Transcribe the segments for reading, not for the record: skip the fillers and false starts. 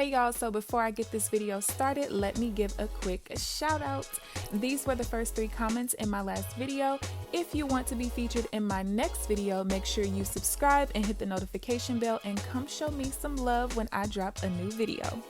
Hey y'all, so before I get this video started, let me give a quick shout out. These were the first 3 comments in my last video. If you want to be featured in my next video, make sure you subscribe and hit the notification bell and come show me some love when I drop a new video.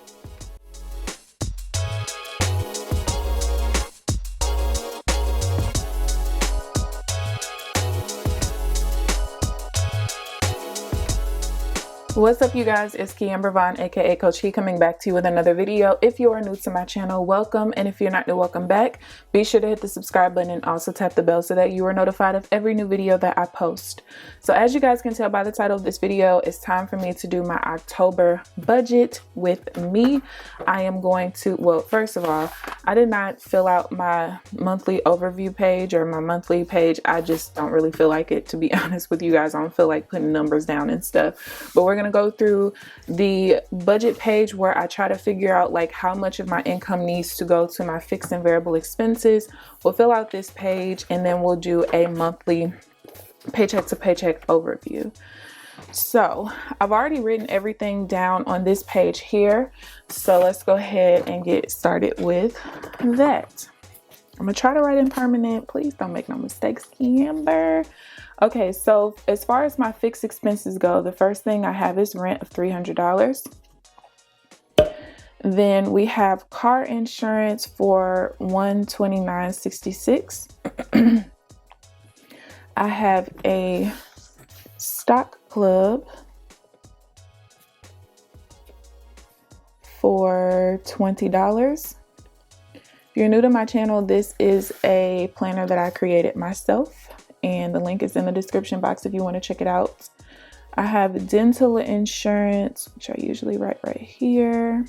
What's up, you guys? It's KeAmber Vaughn, aka CoachKe, coming back to you with another video. If you are new to my channel, welcome, and if you're not new, welcome back. Be sure to hit the subscribe button and also tap the bell so that you are notified of every new video that I post. So as you guys can tell by the title of this video, it's time for me to do my October budget with me. I am going to, well, first of all, I did not fill out my monthly overview page or my monthly page. I just don't really feel like it, to be honest with you guys. I don't feel like putting numbers down and stuff, but we're going to go through the budget page where I try to figure out like how much of my income needs to go to my fixed and variable expenses. We'll fill out this page and then we'll do a monthly paycheck to paycheck overview. So I've already written everything down on this page here. So let's go ahead and get started with that. I'm gonna try to write in permanent. Please don't make no mistakes, KeAmber. Okay, so as far as my fixed expenses go, the first thing I have is rent of $300. Then we have car insurance for $129.66. I have a stock club for $20. If you're new to my channel, this is a planner that I created myself, and the link is in the description box if you want to check it out. I have dental insurance, which I usually write right here,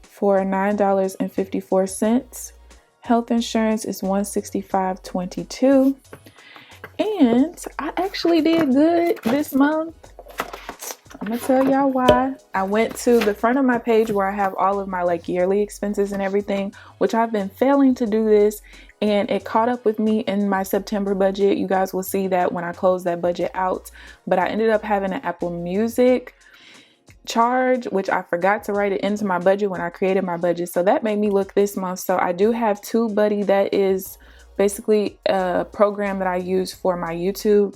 for $9.54. Health insurance is $165.22. And I actually did good this month. I'm gonna tell y'all why. I went to the front of my page where I have all of my like yearly expenses and everything, which I've been failing to do this, and it caught up with me in my September budget. You guys will see that when I close that budget out, but I ended up having an Apple Music charge, which I forgot to write it into my budget when I created my budget. So that made me look this month. So I do have TubeBuddy. That is basically a program that I use for my YouTube.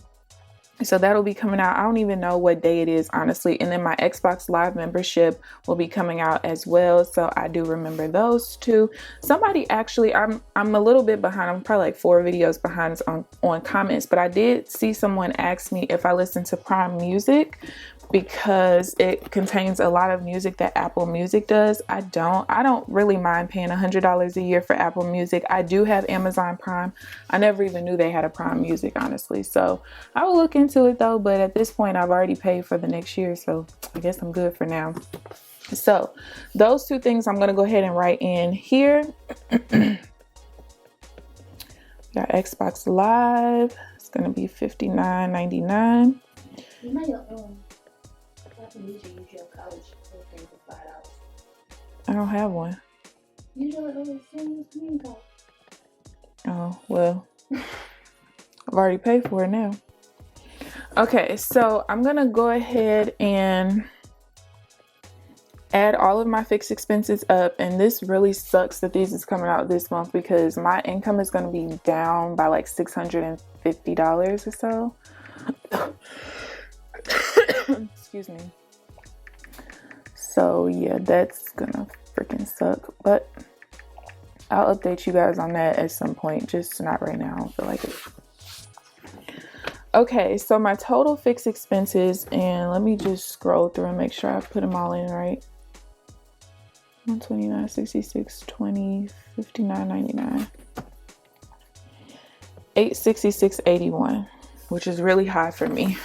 So that'll be coming out. I don't even know what day it is, honestly. And then my Xbox Live membership will be coming out as well. So I do remember those two. Somebody actually, I'm a little bit behind. I'm probably like 4 videos behind on comments, but I did see someone ask me if I listen to Prime Music because it contains a lot of music that Apple Music does. I don't really mind paying $100 a year for Apple Music. I do have Amazon Prime. I never even knew they had a Prime Music, honestly. So I will look into it though, but at this point I've already paid for the next year, so I guess I'm good for now. So those 2 things I'm gonna go ahead and write in here. Got Xbox Live. It's gonna be $59.99. You know your use your college thing for $5. I don't have one. Use your community card. Oh, well, I've already paid for it now. Okay, so I'm gonna go ahead and add all of my fixed expenses up, and this really sucks that these is coming out this month because my income is going to be down by like $650 or so. Excuse me. So yeah, that's gonna freaking suck, but I'll update you guys on that at some point, just not right now. I don't feel like it. Okay, so my total fixed expenses, and let me just scroll through and make sure I put them all in right. 129.66, 20, 59.99, 866.81, which is really high for me.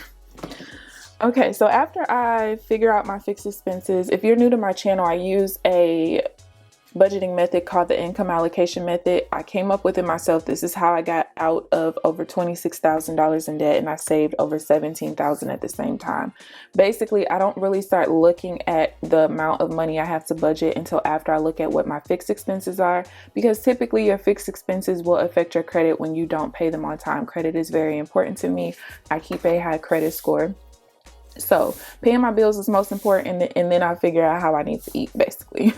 Okay, so after I figure out my fixed expenses, if you're new to my channel, I use a budgeting method called the income allocation method. I came up with it myself. This is how I got out of over $26,000 in debt, and I saved over $17,000 at the same time. Basically, I don't really start looking at the amount of money I have to budget until after I look at what my fixed expenses are, because typically your fixed expenses will affect your credit when you don't pay them on time. Credit is very important to me. I keep a high credit score. So paying my bills is most important, and then I figure out how I need to eat, basically.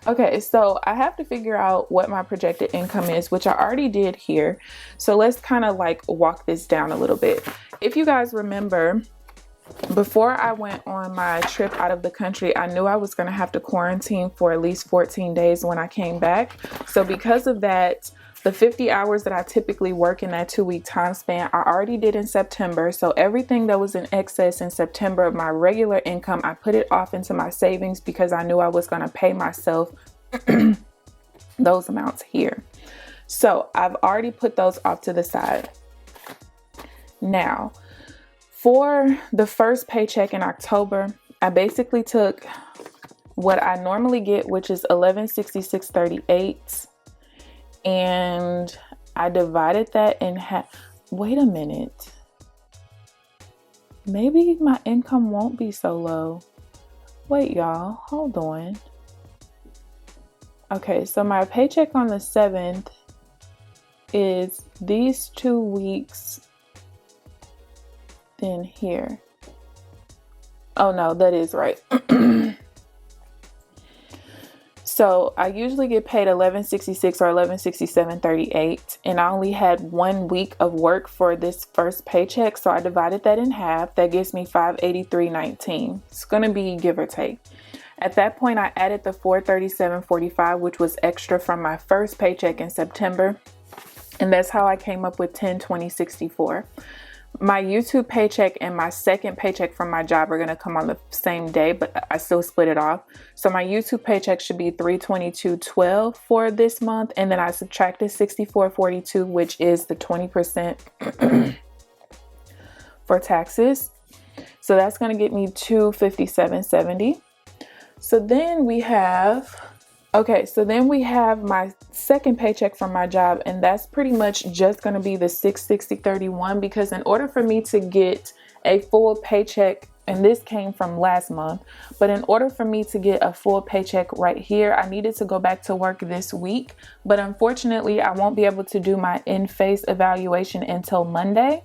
Okay, so I have to figure out what my projected income is, which I already did here. So let's kind of like walk this down a little bit. If you guys remember, before I went on my trip out of the country, I knew I was going to have to quarantine for at least 14 days when I came back. So because of that, the 50 hours that I typically work in that 2-week time span, I already did in September. So everything that was in excess in September of my regular income, I put it off into my savings because I knew I was going to pay myself those amounts here. So I've already put those off to the side. Now, for the first paycheck in October, I basically took what I normally get, which is $1166.38. And I divided that in half. Wait a minute. Maybe my income won't be so low. Wait, y'all, hold on. Okay, so my paycheck on the 7th is these 2 weeks. Then here. Oh no, that is right. So I usually get paid $11.66 or $11.67.38, and I only had 1 week of work for this first paycheck, so I divided that in half. That gives me $583.19. It's gonna be give or take. At that point, I added the $437.45, which was extra from my first paycheck in September, and that's how I came up with $1020.64. My YouTube paycheck and my second paycheck from my job are going to come on the same day, but I still split it off. So my YouTube paycheck should be $322.12 for this month, and then I subtracted $64.42, which is the 20% for taxes. So that's going to get me $257.70. So then we have my second paycheck from my job, and that's pretty much just going to be the $660.31, because in order for me to get a full paycheck, and this came from last month, but in order for me to get a full paycheck right here, I needed to go back to work this week. But unfortunately, I won't be able to do my in-face evaluation until Monday.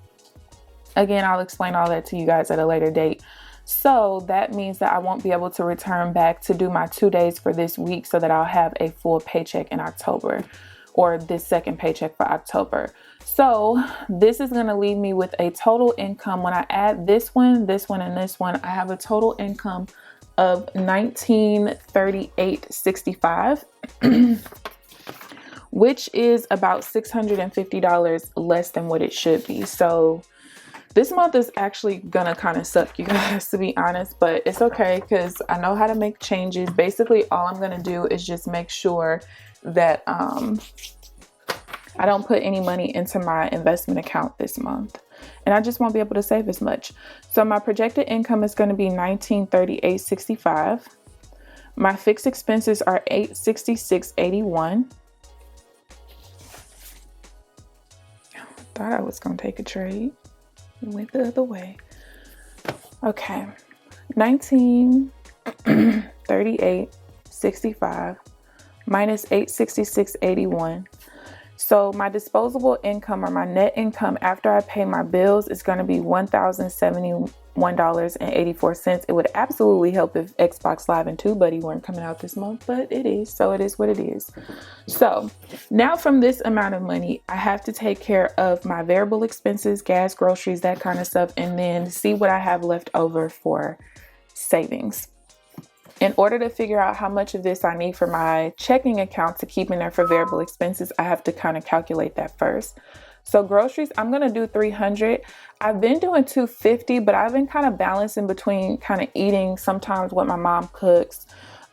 Again, I'll explain all that to you guys at a later date. So that means that I won't be able to return back to do my 2 days for this week, so that I'll have a full paycheck in October, or this second paycheck for October. So this is going to leave me with a total income. When I add this one, and this one, I have a total income of $1938.65, which is about $650 less than what it should be. So this month is actually gonna kind of suck, you guys, to be honest, but it's okay because I know how to make changes. Basically, all I'm gonna do is just make sure that I don't put any money into my investment account this month, and I just won't be able to save as much. So my projected income is gonna be $1938.65. My fixed expenses are $866.81. Thought I was gonna take a trade. Went the other way. Okay, $1938.65 minus $866.81. So my disposable income, or my net income after I pay my bills, is going to be $1,071.84. It would absolutely help if Xbox Live and TubeBuddy weren't coming out this month, but it is, so it is what it is. So now from this amount of money, I have to take care of my variable expenses, gas, groceries, that kind of stuff, and then see what I have left over for savings. In order to figure out how much of this I need for my checking account to keep in there for variable expenses, I have to kind of calculate that first. So groceries, I'm going to do $300. I've been doing $250, but I've been kind of balancing between kind of eating sometimes what my mom cooks.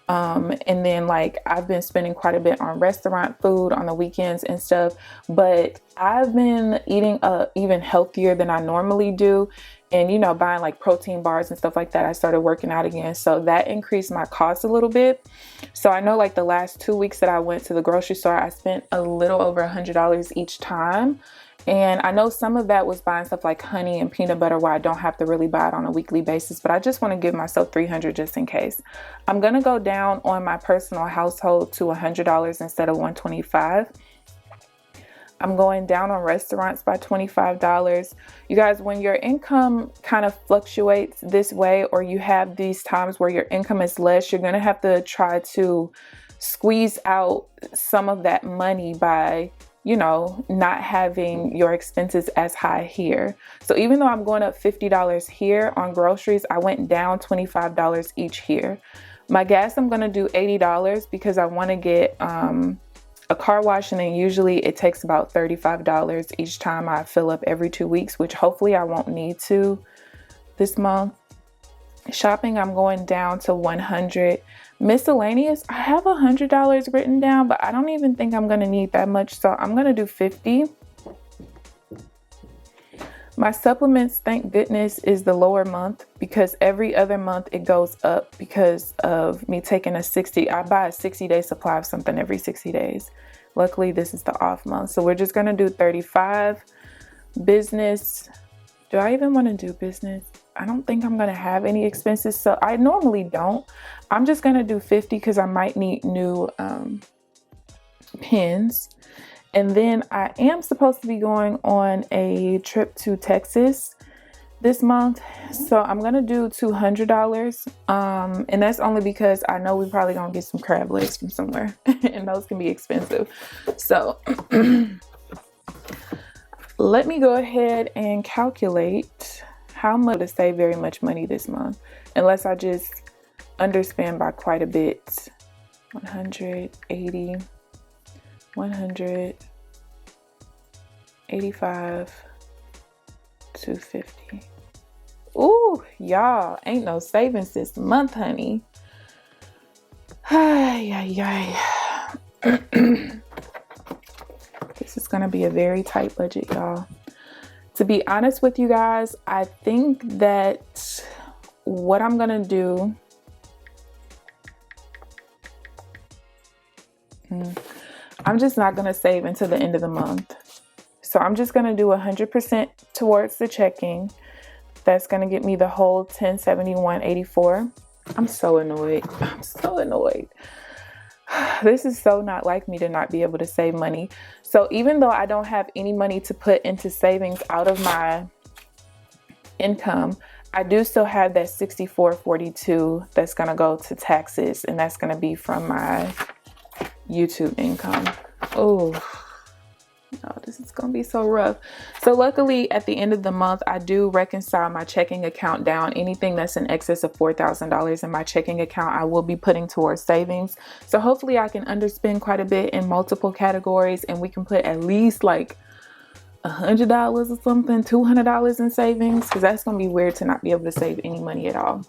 And then like I've been spending quite a bit on restaurant food on the weekends and stuff, but I've been eating even healthier than I normally do. And, you know, buying like protein bars and stuff like that. I started working out again. So that increased my cost a little bit. So I know like the last 2 weeks that I went to the grocery store, I spent a little over $100 each time. And I know some of that was buying stuff like honey and peanut butter, where I don't have to really buy it on a weekly basis, but I just want to give myself $300 just in case. I'm going to go down on my personal household to $100 instead of $125. I'm going down on restaurants by $25. You guys, when your income kind of fluctuates this way, or you have these times where your income is less, you're going to have to try to squeeze out some of that money by, you know, not having your expenses as high here. So even though I'm going up $50 here on groceries, I went down $25 each here. My gas, I'm going to do $80 because I want to get a car wash, and then usually it takes about $35 each time I fill up every 2 weeks, which hopefully I won't need to this month. Shopping, I'm going down to $100. Miscellaneous, I have $100 written down, but I don't even think I'm going to need that much, so I'm going to do $50. My supplements, thank goodness, is the lower month because every other month it goes up because of me taking I buy a 60-day supply of something every 60 days. Luckily, this is the off month. So we're just going to do 35. Business. Do I even want to do business? I don't think I'm going to have any expenses. So I normally don't. I'm just going to do 50 because I might need new pens. And then I am supposed to be going on a trip to Texas this month. So I'm going to do $200. And that's only because I know we're probably going to get some crab legs from somewhere and those can be expensive. So let me go ahead and calculate how much to save very much money this month, unless I just underspend by quite a bit. 180, 100, 85, 250. Ooh, y'all, ain't no savings this month, honey. This is gonna be a very tight budget, y'all. To be honest with you guys, I think that what I'm gonna do, I'm just not gonna save until the end of the month. So I'm just gonna do 100% towards the checking. That's gonna get me the whole $1071.84. I'm so annoyed. I'm so annoyed. This is so not like me to not be able to save money. So even though I don't have any money to put into savings out of my income, I do still have that $64.42 that's gonna go to taxes, and that's gonna be from my YouTube income. Oh, no, this is gonna be so rough. So luckily at the end of the month, I do reconcile my checking account down. Anything that's in excess of $4,000 in my checking account, I will be putting towards savings. So hopefully I can underspend quite a bit in multiple categories, and we can put at least like $100 or something, $200 in savings, because that's gonna be weird to not be able to save any money at all.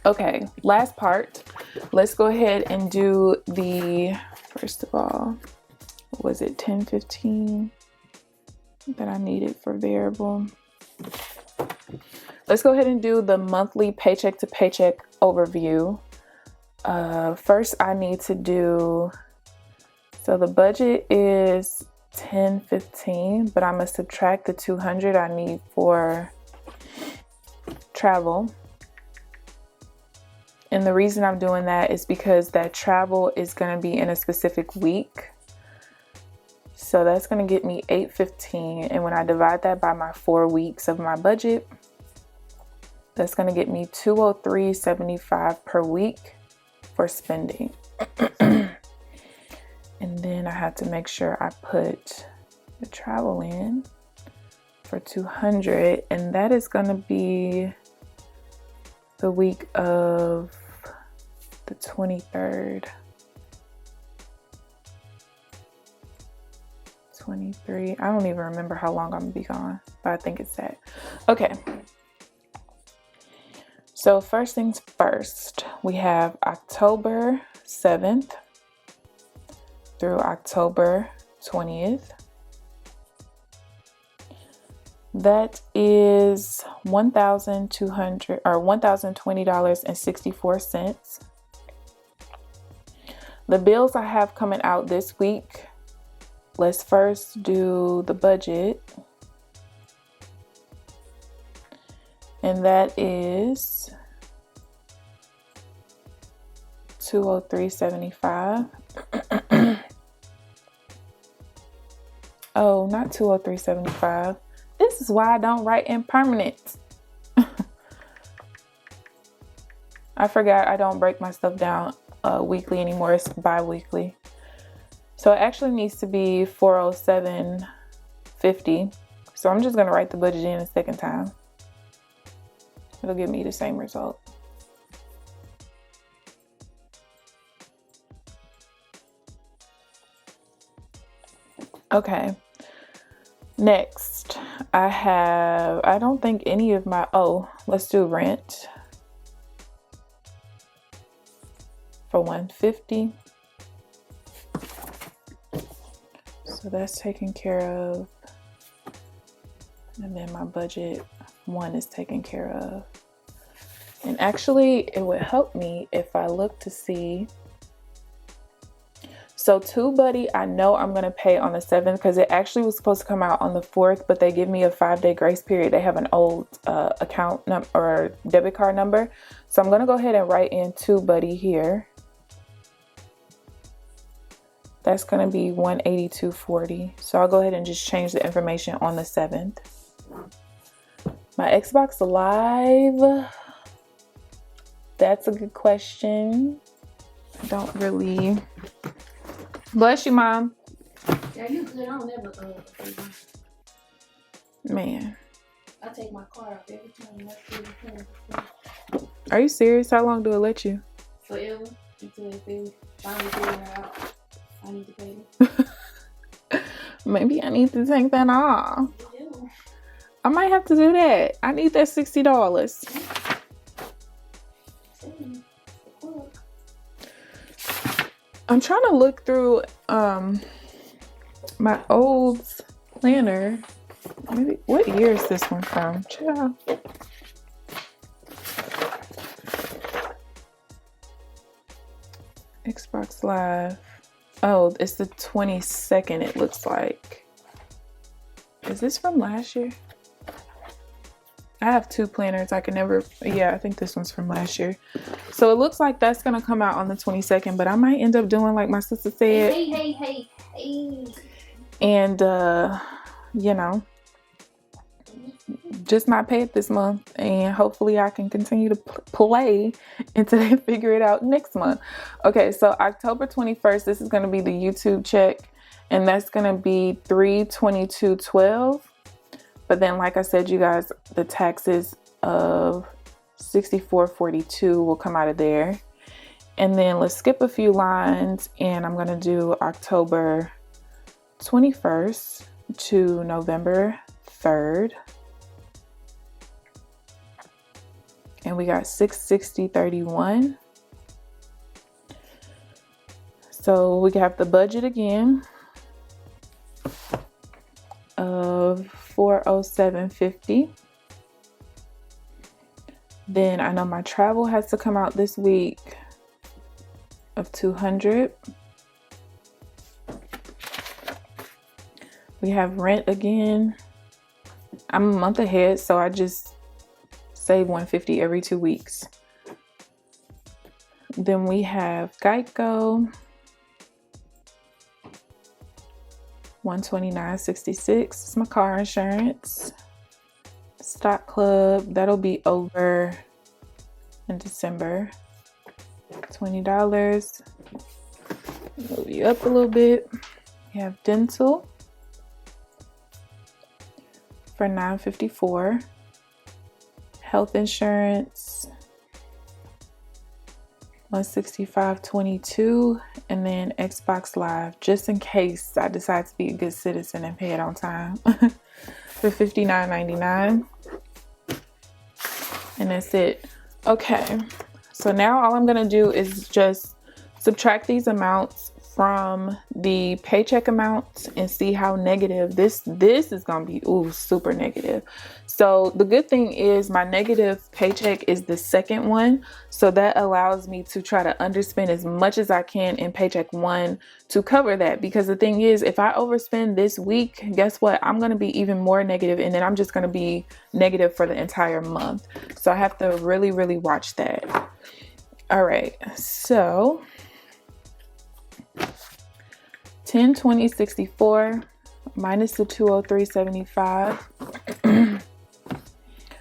Okay, last part. Let's go ahead and do the, first of all, what was it, 1015 that I needed for variable. Let's go ahead and do the monthly paycheck to paycheck overview. First I need to do, so the budget is 1015, but I'm gonna subtract the 200 I need for travel. And the reason I'm doing that is because that travel is going to be in a specific week. So that's going to get me $815. And when I divide that by my 4 weeks of my budget, that's going to get me $203.75 per week for spending. And then I have to make sure I put the travel in for 200. And that is going to be the week of the 23rd, 23. I don't even remember how long I'm gonna be gone, but I think it's that. Okay. So first things first, we have October 7th through October 20th. That is $1,200 or $1,020.64. The bills I have coming out this week. Let's first do the budget. And that is $203.75. Oh, not 203.75. This is why I don't write in permanent. I forgot I don't break my stuff down weekly anymore. It's bi-weekly. So it actually needs to be 407.50. So I'm just gonna write the budget in a second time. It'll give me the same result. Okay. Next, I don't think any of my, let's do rent for 150. So that's taken care of. And then my budget 1 is taken care of. And actually, it would help me if I look to see. So TubeBuddy, I know I'm going to pay on the 7th because it actually was supposed to come out on the 4th, but they give me a 5-day grace period. They have an old account number or debit card number. So I'm going to go ahead and write in TubeBuddy here. That's going to be $182.40. So I'll go ahead and just change the information on the 7th. My Xbox Live, that's a good question. I don't really... Bless you, Mom. Yeah, you good. I don't ever Man. I take my car off every time. Are you serious? How long do it let you? Forever. Until they finally figure it out. I need to pay them. Maybe I need to take that off. Yeah. I might have to do that. I need that $60. I'm trying to look through my old planner. Maybe what year is this one from? Child. Xbox Live. Oh, it's the 22nd, it looks like. Is this from last year? I have 2 planners. I can never, yeah, I think this one's from last year. So it looks like that's going to come out on the 22nd, but I might end up doing like my sister said. Hey. And, you know, just not pay it this month. And hopefully I can continue to play until they figure it out next month. Okay, so October 21st, this is going to be the YouTube check. And that's going to be $322.12. But then, like I said, you guys, the taxes of $64.42 will come out of there. And then let's skip a few lines, and I'm going to do October 21st to November 3rd. And we got $660.31. So we have the budget again of $407.50. Then I know my travel has to come out this week of $200. We have rent again. I'm a month ahead, so I just save $150 every 2 weeks. Then we have Geico, $129.66. It's my car insurance. Stock Club, that'll be over in December. $20. Move you up a little bit. We have dental for $9.54. Health insurance, $165.22. And then Xbox Live, just in case I decide to be a good citizen and pay it on time, for $59.99. And that's it. Okay, so now all I'm gonna do is just subtract these amounts from the paycheck amounts and see how negative this is gonna be. Ooh, super negative. So the good thing is my negative paycheck is the second one, so that allows me to try to underspend as much as I can in paycheck 1 to cover that. Because the thing is, if I overspend this week, guess what? I'm gonna be even more negative, and then I'm just gonna be negative for the entire month. So I have to really, really watch that. All right, so 10, 20, 64. minus the 203.75.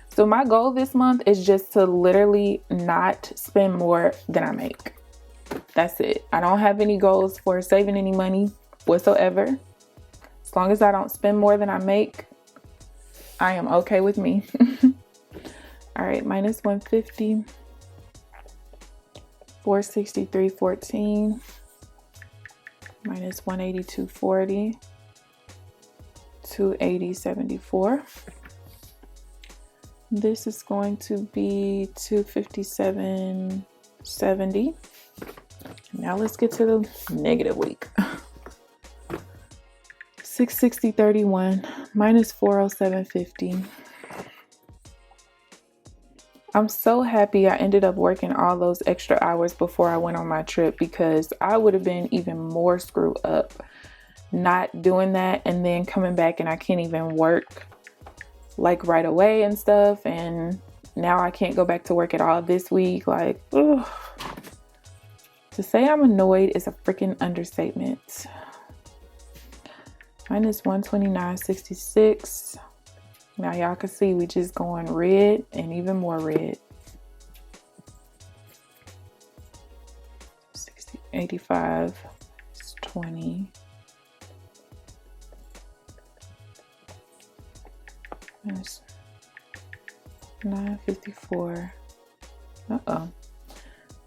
So my goal this month is just to literally not spend more than I make. That's it. I don't have any goals for saving any money whatsoever. As long as I don't spend more than I make, I am okay with me. All right, minus 150, 463.14, minus 182.40, 280.74. This is going to be 257.70. Now let's get to the negative week. 660.31 minus 407.50. I'm so happy I ended up working all those extra hours before I went on my trip, because I would have been even more screwed up not doing that and then coming back and I can't even work like right away and stuff, and now I can't go back to work at all this week. Like, ugh. To say I'm annoyed is a freaking understatement. Minus 129.66. Now y'all can see we just going red and even more red. 85.20. Minus 954. Uh-oh.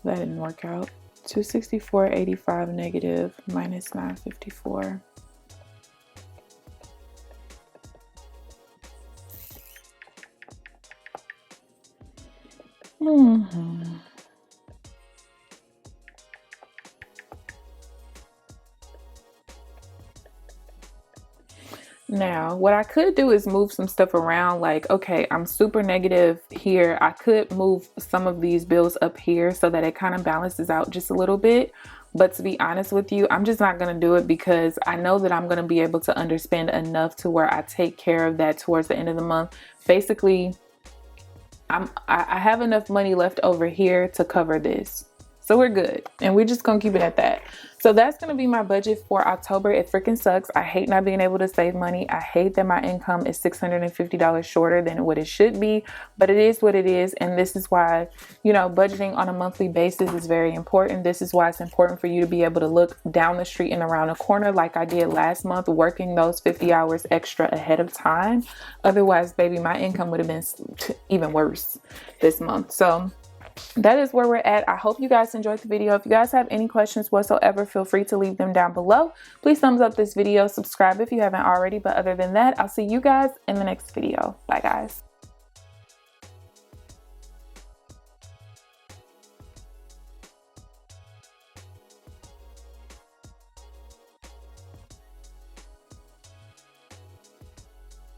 That didn't work out. 264.85 negative minus 954. Now, what I could do is move some stuff around. Like, okay, I'm super negative here. I could move some of these bills up here so that it kind of balances out just a little bit. But to be honest with you, I'm just not going to do it, because I know that I'm going to be able to underspend enough to where I take care of that towards the end of the month. Basically, I have enough money left over here to cover this. So we're good. And we're just going to keep it at that. So that's going to be my budget for October. It freaking sucks. I hate not being able to save money. I hate that my income is $650 shorter than what it should be, but it is what it is. And this is why, you know, budgeting on a monthly basis is very important. This is why it's important for you to be able to look down the street and around the corner like I did last month, working those 50 hours extra ahead of time. Otherwise, baby, my income would have been even worse this month. So that is where we're at. I hope you guys enjoyed the video. If you guys have any questions whatsoever, feel free to leave them down below. Please thumbs up this video, subscribe if you haven't already. But other than that, I'll see you guys in the next video. Bye guys.